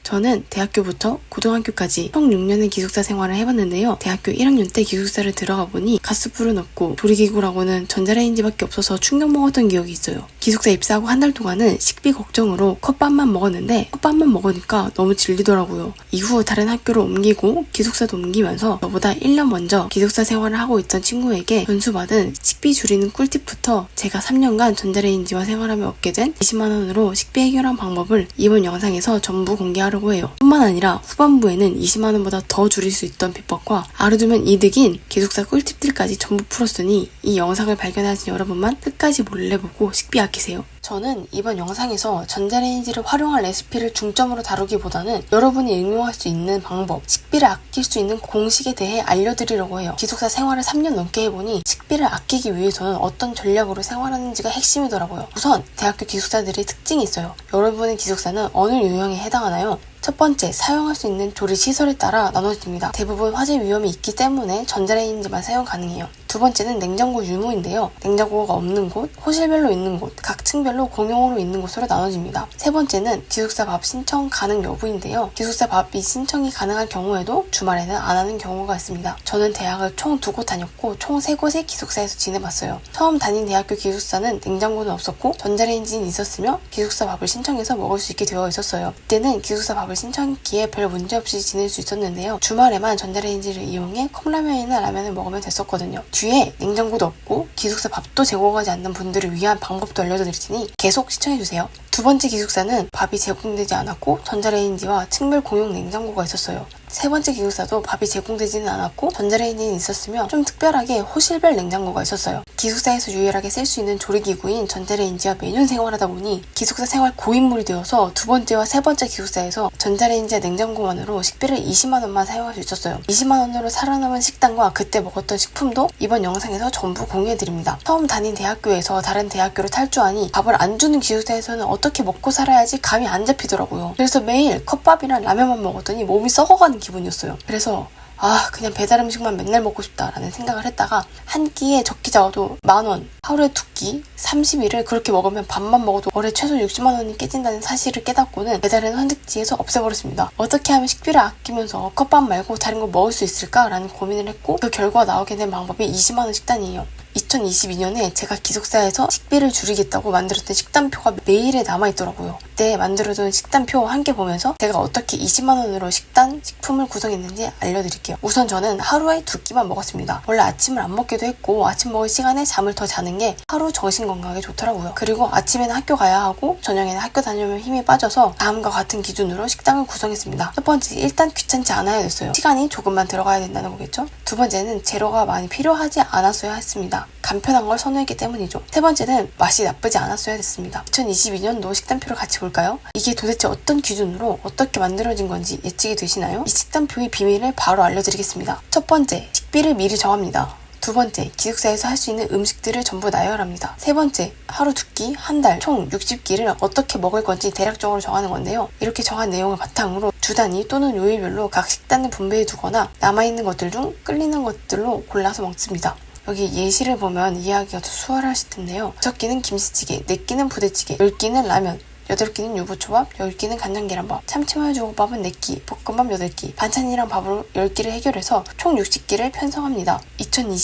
저는 대학교부터 고등학교까지 총 6년의 기숙사 생활을 해봤는데요. 대학교 1학년 때 기숙사를 들어가 보니 가스불은 없고 조리기구라고는 전자레인지밖에 없어서 충격 먹었던 기억이 있어요. 기숙사 입사하고 한 달 동안은 식비 걱정으로 컵밥만 먹었는데 컵밥만 먹으니까 너무 질리더라고요. 이후 다른 학교로 옮기고 기숙사도 옮기면서 저보다 1년 먼저 기숙사 생활을 하고 있던 친구에게 전수받은 식비 줄이는 꿀팁부터 제가 3년간 전자레인지와 생활하며 얻게 된 20만 원으로 식비 해결한 방법을 이번 영상에서 전부 공개하려고 해요. 뿐만 아니라 후반부에는 20만 원보다 더 줄일 수 있던 비법과 알아두면 이득인 기숙사 꿀팁들까지 전부 풀었으니 이 영상을 발견하신 여러분만 끝까지 몰래 보고 식비 아끼세요. 저는 이번 영상에서 전자레인지를 활용할 레시피를 중점으로 다루기보다는 여러분이 응용할 수 있는 방법, 식비를 아낄 수 있는 공식에 대해 알려드리려고 해요. 기숙사 생활을 3년 넘게 해보니 식비를 아끼기 위해서는 어떤 전략으로 생활하는지가 핵심이더라고요. 우선 대학교 기숙사들의 특징이 있어요. 여러분의 기숙사는 어느 유형에 해당하나요? 첫 번째, 사용할 수 있는 조리 시설에 따라 나눠집니다. 대부분 화재 위험이 있기 때문에 전자레인지만 사용 가능해요. 두 번째는 냉장고 유무인데요. 냉장고가 없는 곳, 호실별로 있는 곳, 각 층별로 공용으로 있는 곳으로 나눠집니다. 세 번째는 기숙사 밥 신청 가능 여부인데요. 기숙사 밥이 신청이 가능한 경우에도 주말에는 안 하는 경우가 있습니다. 저는 대학을 총 2곳 다녔고 총 3곳의 기숙사에서 지내봤어요. 처음 다닌 대학교 기숙사는 냉장고는 없었고 전자레인지는 있었으며 기숙사 밥을 신청해서 먹을 수 있게 되어 있었어요. 이때는 기숙사 밥을 신청기에 별 문제 없이 지낼 수 있었는데요. 주말에만 전자레인지를 이용해 컵라면이나 라면을 먹으면 됐었거든요. 뒤에 냉장고도 없고 기숙사 밥도 제공하지 않는 분들을 위한 방법도 알려드릴 테니 계속 시청해주세요. 두 번째 기숙사는 밥이 제공되지 않았고 전자레인지와 층별 공용 냉장고가 있었어요. 세 번째 기숙사도 밥이 제공되지는 않았고 전자레인지는 있었으며 좀 특별하게 호실별 냉장고가 있었어요. 기숙사에서 유일하게 쓸 수 있는 조리기구인 전자레인지와 매년 생활하다 보니 기숙사 생활 고인물이 되어서 두 번째와 세 번째 기숙사에서 전자레인지와 냉장고만으로 식비를 20만 원만 사용할 수 있었어요. 20만 원으로 살아남은 식단과 그때 먹었던 식품도 이번 영상에서 전부 공유해드립니다. 처음 다닌 대학교에서 다른 대학교로 탈주하니 밥을 안 주는 기숙사에서는 어떻게 먹고 살아야지 감이 안 잡히더라고요. 그래서 매일 컵밥이랑 라면만 먹었더니 몸이 썩어가는 기분이었어요. 그래서 그냥 배달 음식만 맨날 먹고 싶다라는 생각을 했다가 한 끼에 적게 적어도 10,000원, 하루에 2끼, 30일을 그렇게 먹으면 밥만 먹어도 월에 최소 60만 원이 깨진다는 사실을 깨닫고는 배달은 선택지에서 없애버렸습니다. 어떻게 하면 식비를 아끼면서 컵밥 말고 다른 거 먹을 수 있을까라는 고민을 했고 그 결과 나오게 된 방법이 20만 원 식단이에요. 2022년에 제가 기숙사에서 식비를 줄이겠다고 만들었던 식단표가 메일에 남아있더라고요. 그때 만들어둔 식단표 한 개 보면서 제가 어떻게 20만 원으로 식품을 구성했는지 알려드릴게요. 우선 저는 하루에 2끼만 먹었습니다. 원래 아침을 안 먹기도 했고 아침 먹을 시간에 잠을 더 자는 게 하루 정신 건강에 좋더라고요. 그리고 아침에는 학교 가야 하고 저녁에는 학교 다니면 힘이 빠져서 다음과 같은 기준으로 식단을 구성했습니다. 첫 번째, 일단 귀찮지 않아야 됐어요. 시간이 조금만 들어가야 된다는 거겠죠? 두 번째는 재료가 많이 필요하지 않았어야 했습니다. 간편한 걸 선호했기 때문이죠. 세 번째는 맛이 나쁘지 않았어야 됐습니다. 2022년도 식단표를 같이 볼까요? 이게 도대체 어떤 기준으로 어떻게 만들어진 건지 예측이 되시나요? 이 식단표의 비밀을 바로 알려드리겠습니다. 첫 번째, 식비를 미리 정합니다. 두 번째, 기숙사에서 할 수 있는 음식들을 전부 나열합니다. 세 번째, 하루 2끼, 한 달, 총 60끼를 어떻게 먹을 건지 대략적으로 정하는 건데요. 이렇게 정한 내용을 바탕으로 주 단위 또는 요일별로 각 식단을 분배해 두거나 남아있는 것들 중 끌리는 것들로 골라서 먹습니다. 여기 예시를 보면 이해하기가 더 수월하실 텐데요. 6끼는 김치찌개, 4끼는 부대찌개, 10끼는 라면, 8끼는 유부초밥, 10끼는 간장계란밥, 참치마요주먹밥은 4끼, 볶음밥 8끼, 반찬이랑 밥으로 10끼를 해결해서 총 60끼를 편성합니다.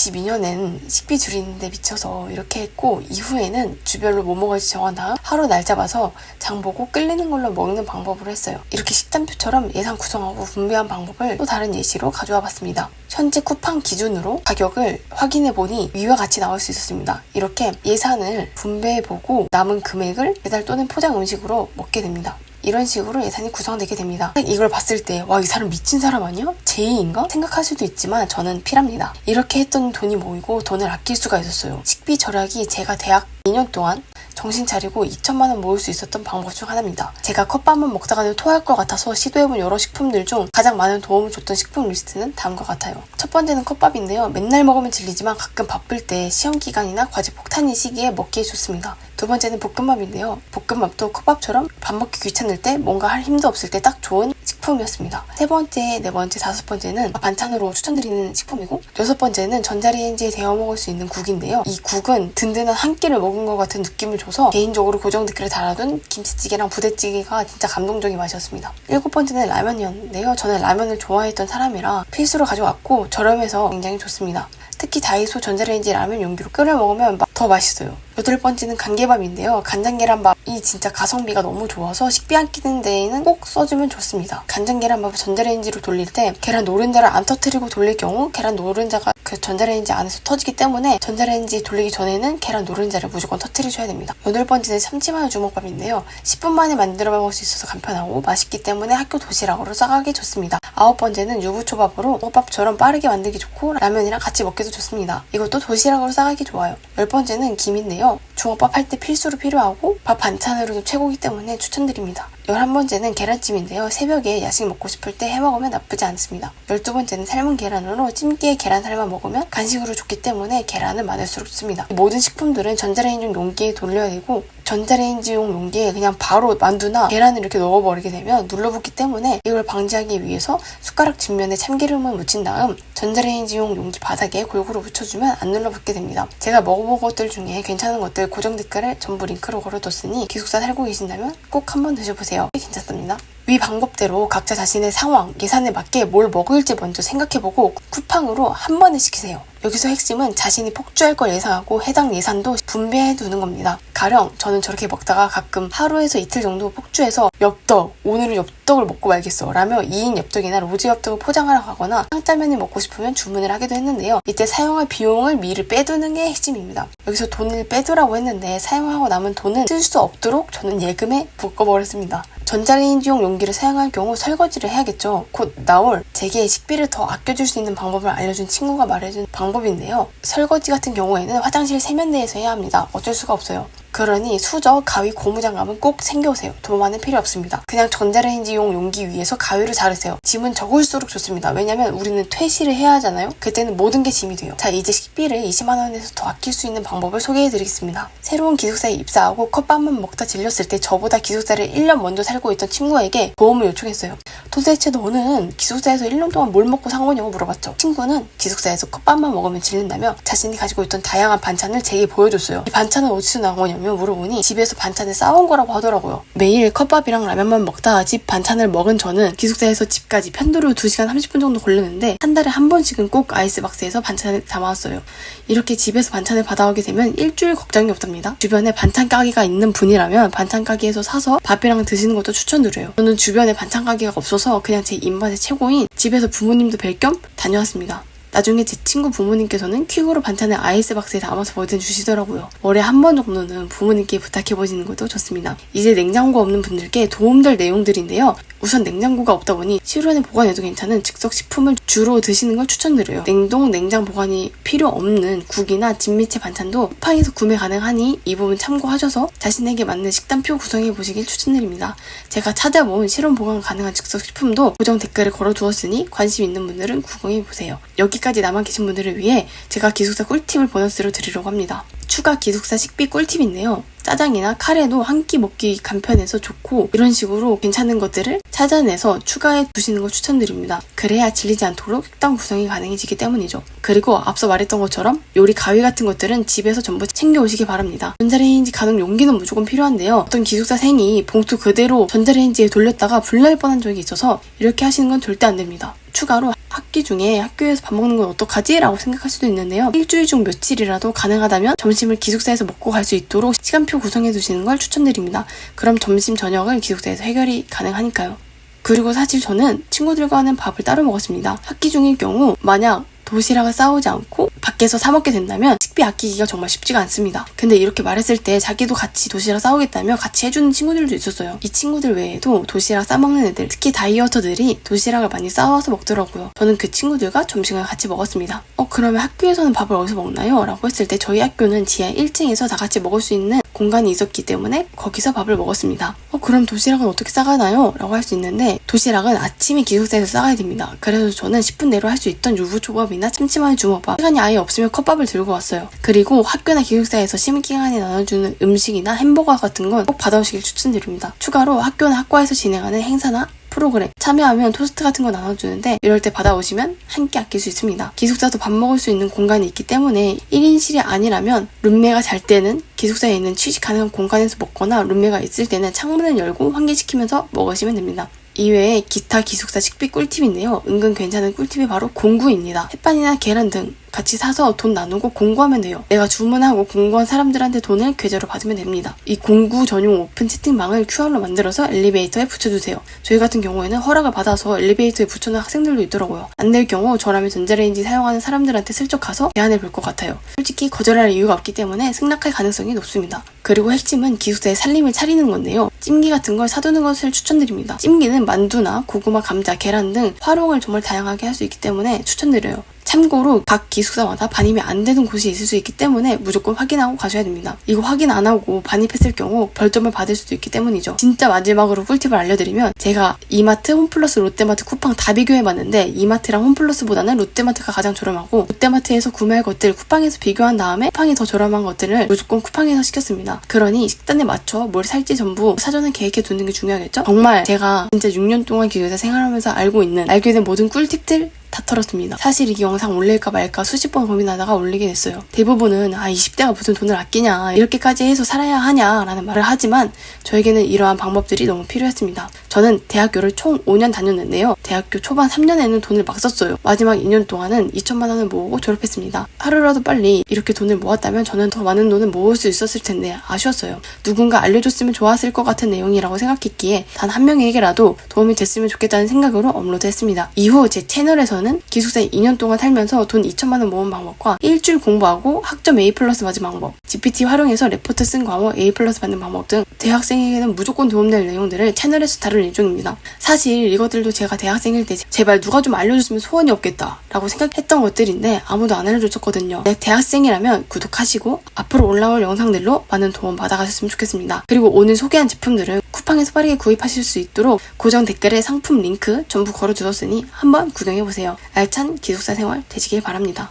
2022년에는 식비 줄이는데 미쳐서 이렇게 했고 이후에는 주별로 뭐 먹을지 정한 다음 하루 날 잡아서 장보고 끌리는 걸로 먹는 방법으로 했어요. 이렇게 식단표처럼 예산 구성하고 분배한 방법을 또 다른 예시로 가져와 봤습니다. 현재 쿠팡 기준으로 가격을 확인해보니 위와 같이 나올 수 있었습니다. 이렇게 예산을 분배해보고 남은 금액을 배달 또는 포장 음식으로 먹게 됩니다. 이런 식으로 예산이 구성되게 됩니다. 이걸 봤을 때 이 사람 미친 사람 아니야? 제2인가? 생각할 수도 있지만 저는 필합니다. 이렇게 했던 돈이 모이고 돈을 아낄 수가 있었어요. 식비 절약이 제가 대학 2년 동안 정신 차리고 2천만 원 모을 수 있었던 방법 중 하나입니다. 제가 컵밥만 먹다가는 토할 것 같아서 시도해본 여러 식품들 중 가장 많은 도움을 줬던 식품 리스트는 다음과 같아요. 첫 번째는 컵밥인데요. 맨날 먹으면 질리지만 가끔 바쁠 때 시험 기간이나 과제 폭탄인 시기에 먹기에 좋습니다. 두 번째는 볶음밥인데요. 볶음밥도 컵밥처럼 밥 먹기 귀찮을 때 뭔가 할 힘도 없을 때 딱 좋은 식품 식품이었습니다. 세 번째, 네 번째, 다섯 번째는 반찬으로 추천드리는 식품이고, 여섯 번째는 전자레인지에 데워 먹을 수 있는 국인데요. 이 국은 든든한 한 끼를 먹은 것 같은 느낌을 줘서 개인적으로 고정 댓글에 달아둔 김치찌개랑 부대찌개가 진짜 감동적인 맛이었습니다. 일곱 번째는 라면이었는데요. 저는 라면을 좋아했던 사람이라 필수로 가져왔고 저렴해서 굉장히 좋습니다. 특히 다이소 전자레인지 라면 용기로 끓여 먹으면 더 맛있어요. 여덟 번째는 간계밥인데요. 간장계란밥이 진짜 가성비가 너무 좋아서 식비 아끼는 데에는 꼭 써주면 좋습니다. 간장계란밥을 전자레인지로 돌릴 때 계란 노른자를 안 터뜨리고 돌릴 경우 계란 노른자가 그 전자레인지 안에서 터지기 때문에 전자레인지에 돌리기 전에는 계란 노른자를 무조건 터뜨리셔야 됩니다. 여덟 번째는 참치마요 주먹밥인데요. 10분 만에 만들어 먹을 수 있어서 간편하고 맛있기 때문에 학교 도시락으로 싸가기 좋습니다. 아홉 번째는 유부초밥으로 볶밥처럼 빠르게 만들기 좋고 라면이랑 같이 먹기도 좋습니다. 이것도 도시락으로 싸가기 좋아요. 열 번째는 김인데요. 중어밥 할 때 필수로 필요하고 밥 반찬으로도 최고이기 때문에 추천드립니다. 11번째는 계란찜인데요. 새벽에 야식 먹고 싶을 때 해먹으면 나쁘지 않습니다. 12번째는 삶은 계란으로 찜기에 계란 삶아 먹으면 간식으로 좋기 때문에 계란은 많을수록 좋습니다. 모든 식품들은 전자레인지용 용기에 돌려야 되고 전자레인지용 용기에 그냥 바로 만두나 계란을 이렇게 넣어버리게 되면 눌러붙기 때문에 이걸 방지하기 위해서 숟가락 뒷면에 참기름을 묻힌 다음 전자레인지용 용기 바닥에 골고루 묻혀주면 안 눌러붙게 됩니다. 제가 먹어본 것들 중에 괜찮은 것들 고정 댓글에 전부 링크로 걸어뒀으니 기숙사 살고 계신다면 꼭 한번 드셔보세요. 괜찮습니다. 위 방법대로 각자 자신의 상황, 예산에 맞게 뭘 먹을지 먼저 생각해보고 쿠팡으로 한 번에 시키세요. 여기서 핵심은 자신이 폭주할 걸 예상하고 해당 예산도 분배해두는 겁니다. 가령 저는 저렇게 먹다가 가끔 하루에서 이틀 정도 폭주해서 엽떡, 오늘은 엽떡을 먹고 말겠어 라며 2인 엽떡이나 로제 엽떡을 포장하러 가거나 상짜면이 먹고 싶으면 주문을 하기도 했는데요. 이때 사용할 비용을 미리 빼두는 게 핵심입니다. 여기서 돈을 빼두라고 했는데 사용하고 남은 돈은 쓸 수 없도록 저는 예금에 묶어버렸습니다. 전자레인지용 용기를 사용할 경우 설거지를 해야겠죠. 곧 나올 제게 식비를 더 아껴줄 수 있는 방법을 알려준 친구가 말해준 방법인데요. 설거지 같은 경우에는 화장실 세면대에서 해야 합니다. 어쩔 수가 없어요. 그러니 수저, 가위, 고무장갑은 꼭 챙겨오세요. 도마는 필요 없습니다. 그냥 전자레인지용 용기 위에서 가위를 자르세요. 짐은 적을수록 좋습니다. 왜냐면 우리는 퇴실을 해야 하잖아요. 그때는 모든 게 짐이 돼요. 자, 이제 식비를 20만 원에서 더 아낄 수 있는 방법을 소개해드리겠습니다. 새로운 기숙사에 입사하고 컵밥만 먹다 질렸을 때 저보다 기숙사를 1년 먼저 살고 있던 친구에게 도움을 요청했어요. 도대체 너는 기숙사에서 1년 동안 뭘 먹고 산 거냐고 물어봤죠. 친구는 기숙사에서 컵밥만 먹으면 질린다며 자신이 가지고 있던 다양한 반찬을 제게 보여줬어요. 이 반찬은 어디서 나온 거냐며 물어보니 집에서 반찬을 싸온 거라고 하더라고요. 매일 컵밥이랑 라면만 먹다 집 반찬을 먹은 저는 기숙사에서 집까지 편도로 2시간 30분 정도 걸렸는데 한 달에 한 번씩은 꼭 아이스박스에서 반찬을 담아왔어요. 이렇게 집에서 반찬을 받아오게 되면 일주일 걱정이 없답니다. 주변에 반찬 가게가 있는 분이라면 반찬 가게에서 사서 밥이랑 드시는 것도 추천드려요. 저는 주변에 반찬 가게가 없어서 그냥 제 입맛에 최고인 집에서 부모님도 뵐 겸 다녀왔습니다. 나중에 제 친구 부모님께서는 퀵으로 반찬을 아이스박스에 담아서 보내주시더라고요. 월에 한 번 정도는 부모님께 부탁해보시는 것도 좋습니다. 이제 냉장고 없는 분들께 도움될 내용들인데요. 우선 냉장고가 없다 보니 실온에 보관해도 괜찮은 즉석식품을 주로 드시는 걸 추천드려요. 냉동, 냉장 보관이 필요 없는 국이나 진미채 반찬도 쿠팡에서 구매 가능하니 이 부분 참고하셔서 자신에게 맞는 식단표 구성해보시길 추천드립니다. 제가 찾아본 실온 보관 가능한 즉석식품도 고정 댓글에 걸어두었으니 관심 있는 분들은 구경해보세요. 여기까지 남아 계신 분들을 위해 제가 기숙사 꿀팁을 보너스로 드리려고 합니다. 추가 기숙사 식비 꿀팁인데요. 짜장이나 카레도 한 끼 먹기 간편해서 좋고 이런 식으로 괜찮은 것들을 찾아내서 추가해 두시는 걸 추천드립니다. 그래야 질리지 않도록 식단 구성이 가능해지기 때문이죠. 그리고 앞서 말했던 것처럼 요리 가위 같은 것들은 집에서 전부 챙겨오시기 바랍니다. 전자레인지 가능 용기는 무조건 필요한데요. 어떤 기숙사생이 봉투 그대로 전자레인지에 돌렸다가 불날 뻔한 적이 있어서 이렇게 하시는 건 절대 안 됩니다. 추가로 학기 중에 학교에서 밥 먹는 건 어떡하지? 라고 생각할 수도 있는데요. 일주일 중 며칠이라도 가능하다면 점심을 기숙사에서 먹고 갈 수 있도록 시간표 구성해 두시는 걸 추천드립니다. 그럼 점심, 저녁을 기숙사에서 해결이 가능하니까요. 그리고 사실 저는 친구들과는 밥을 따로 먹었습니다. 학기 중일 경우 만약 도시락을 싸오지 않고 밖에서 사 먹게 된다면 식비 아끼기가 정말 쉽지가 않습니다. 근데 이렇게 말했을 때 자기도 같이 도시락 싸오겠다며 같이 해주는 친구들도 있었어요. 이 친구들 외에도 도시락 싸먹는 애들, 특히 다이어터들이 도시락을 많이 싸와서 먹더라고요. 저는 그 친구들과 점심을 같이 먹었습니다. 그러면 학교에서는 밥을 어디서 먹나요? 라고 했을 때 저희 학교는 지하 1층에서 다 같이 먹을 수 있는 공간이 있었기 때문에 거기서 밥을 먹었습니다. 그럼 도시락은 어떻게 싸가나요? 라고 할 수 있는데 도시락은 아침에 기숙사에서 싸가야 됩니다. 그래서 저는 10분 내로 할 수 있던 유부초밥이나 참치마요 주먹밥, 시간이 아예 없으면 컵밥을 들고 왔어요. 그리고 학교나 기숙사에서 시간에 나눠주는 음식이나 햄버거 같은 건 꼭 받아오시길 추천드립니다. 추가로 학교나 학과에서 진행하는 행사나 프로그램 참여하면 토스트 같은 거 나눠주는데 이럴 때 받아오시면 한 끼 아낄 수 있습니다. 기숙사도 밥 먹을 수 있는 공간이 있기 때문에 1인실이 아니라면 룸메가 잘 때는 기숙사에 있는 취식 가능한 공간에서 먹거나 룸메가 있을 때는 창문을 열고 환기시키면서 먹으시면 됩니다. 이외에 기타 기숙사 식비 꿀팁인데요. 은근 괜찮은 꿀팁이 바로 공구입니다. 햇반이나 계란 등 같이 사서 돈 나누고 공구하면 돼요. 내가 주문하고 공구한 사람들한테 돈을 계좌로 받으면 됩니다. 이 공구 전용 오픈 채팅방을 QR로 만들어서 엘리베이터에 붙여주세요. 저희 같은 경우에는 허락을 받아서 엘리베이터에 붙여놓은 학생들도 있더라고요. 안 될 경우 저라면 전자레인지 사용하는 사람들한테 슬쩍 가서 제안해 볼 것 같아요. 솔직히 거절할 이유가 없기 때문에 승낙할 가능성이 높습니다. 그리고 핵심은 기숙사에 살림을 차리는 건데요. 찜기 같은 걸 사두는 것을 추천드립니다. 찜기는 만두나 고구마, 감자, 계란 등 활용을 정말 다양하게 할 수 있기 때문에 추천드려요. 참고로 각 기숙사마다 반입이 안 되는 곳이 있을 수 있기 때문에 무조건 확인하고 가셔야 됩니다. 이거 확인 안 하고 반입했을 경우 벌점을 받을 수도 있기 때문이죠. 진짜 마지막으로 꿀팁을 알려드리면 제가 이마트, 홈플러스, 롯데마트 쿠팡 다 비교해봤는데 이마트랑 홈플러스보다는 롯데마트가 가장 저렴하고 롯데마트에서 구매할 것들 쿠팡에서 비교한 다음에 쿠팡이 더 저렴한 것들을 무조건 쿠팡에서 시켰습니다. 그러니 식단에 맞춰 뭘 살지 전부 사전에 계획해 두는 게 중요하겠죠? 정말 제가 진짜 6년 동안 기숙사 생활하면서 알게 된 모든 꿀팁들 다 털었습니다. 사실 이 영상 올릴까 말까 수십 번 고민하다가 올리게 됐어요. 대부분은 20대가 무슨 돈을 아끼냐, 이렇게까지 해서 살아야 하냐 라는 말을 하지만 저에게는 이러한 방법들이 너무 필요했습니다. 저는 대학교를 총 5년 다녔는데요. 대학교 초반 3년에는 돈을 막 썼어요. 마지막 2년 동안은 2천만 원을 모으고 졸업했습니다. 하루라도 빨리 이렇게 돈을 모았다면 저는 더 많은 돈을 모을 수 있었을 텐데 아쉬웠어요. 누군가 알려줬으면 좋았을 것 같은 내용이라고 생각했기에 단 한 명에게라도 도움이 됐으면 좋겠다는 생각으로 업로드했습니다. 이후 제 채널에서는 기숙사에 2년 동안 살면서 돈 2천만 원 모은 방법과 일주일 공부하고 학점 A+ 맞은 방법, GPT 활용해서 레포트 쓴 과목 A+ 받는 방법 등 대학생에게는 무조건 도움될 내용들을 채널에서 다룰 예정입니다. 사실 이것들도 제가 대학생일 때 제발 누가 좀 알려줬으면 소원이 없겠다 라고 생각했던 것들인데 아무도 안 알려줬었거든요. 대학생이라면 구독하시고 앞으로 올라올 영상들로 많은 도움 받아가셨으면 좋겠습니다. 그리고 오늘 소개한 제품들은 쿠팡에서 빠르게 구입하실 수 있도록 고정 댓글에 상품 링크 전부 걸어두었으니 한번 구경해보세요. 알찬 기숙사 생활 되시길 바랍니다.